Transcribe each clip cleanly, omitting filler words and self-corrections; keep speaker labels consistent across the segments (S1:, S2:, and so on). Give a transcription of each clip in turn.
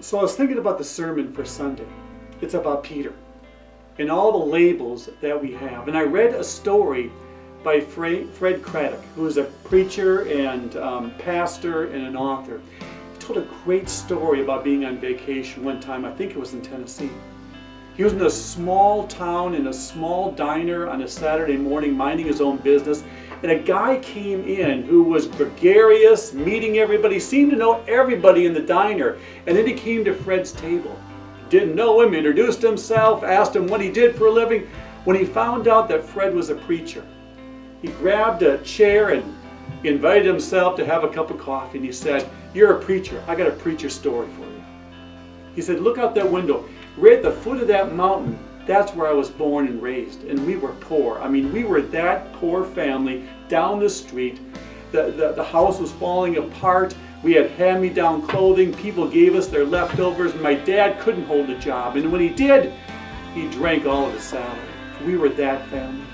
S1: So I was thinking about the sermon for Sunday. It's about Peter and all the labels that we have. And I read a story by Fred Craddock, who is a preacher and pastor and an author. He told a great story about being on vacation one time. I think it was in Tennessee. He was in a small town in a small diner on a Saturday morning minding his own business. And a guy came in who was gregarious, meeting everybody, seemed to know everybody in the diner. And then he came to Fred's table. Didn't know him, introduced himself, asked him what he did for a living. When he found out that Fred was a preacher, he grabbed a chair and invited himself to have a cup of coffee. And he said, "You're a preacher. I got a preacher story for you." He said, "Look out that window. Right at the foot of that mountain, that's where I was born and raised. And we were poor. I mean, we were that poor family down the street. The house was falling apart. We had hand-me-down clothing. People gave us their leftovers. My dad couldn't hold a job. And when he did, he drank all of his salary. We were that family."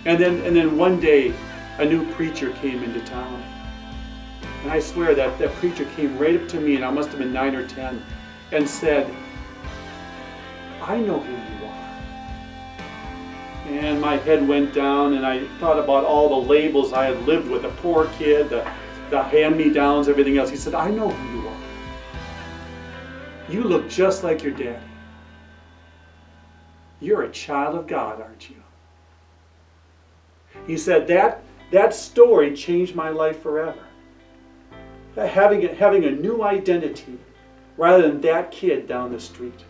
S1: And then one day, a new preacher came into town. And I swear that preacher came right up to me, and I must have been 9 or 10, and said, "I know who you are." And my head went down, and I thought about all the labels I had lived with, the poor kid, the hand-me-downs, everything else. He said, "I know who you are. You look just like your daddy. You're a child of God, aren't you?" He said, that story changed my life forever. Having a new identity rather than that kid down the street.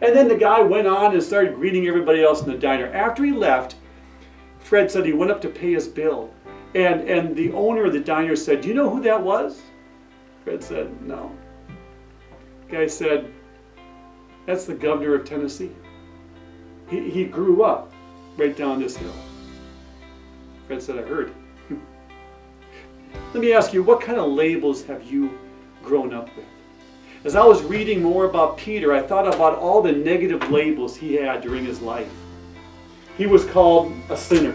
S1: And then the guy went on and started greeting everybody else in the diner. After he left, Fred said he went up to pay his bill. And the owner of the diner said, "Do you know who that was?" Fred said, "No." The guy said, "That's the governor of Tennessee. He grew up right down this hill." Fred said, "I heard." Let me ask you, what kind of labels have you grown up with? As I was reading more about Peter, I thought about all the negative labels he had during his life. He was called a sinner.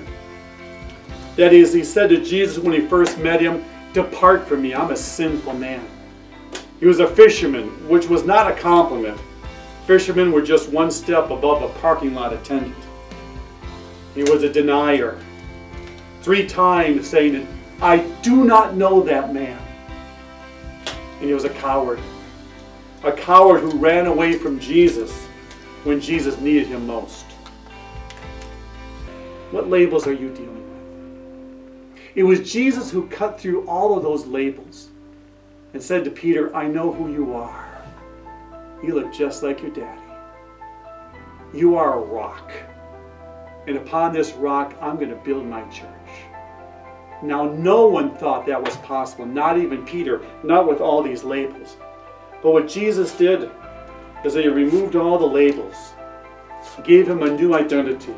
S1: That is, he said to Jesus when he first met him, "Depart from me, I'm a sinful man." He was a fisherman, which was not a compliment. Fishermen were just one step above a parking lot attendant. He was a denier. 3 times saying, "I do not know that man." And he was a coward. A coward who ran away from Jesus when Jesus needed him most. What labels are you dealing with? It was Jesus who cut through all of those labels and said to Peter, "I know who you are. You look just like your daddy. You are a rock. And upon this rock, I'm going to build my church." Now, no one thought that was possible, not even Peter, not with all these labels. But what Jesus did is that he removed all the labels, gave him a new identity,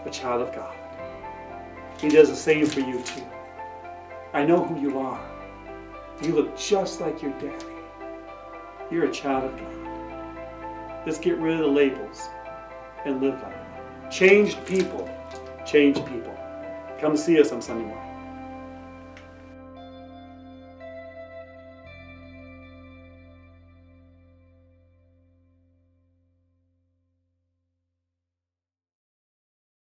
S1: a child of God. He does the same for you too. I know who you are. You look just like your daddy. You're a child of God. Let's get rid of the labels and live like it. Changed people change people. Come see us on Sunday morning.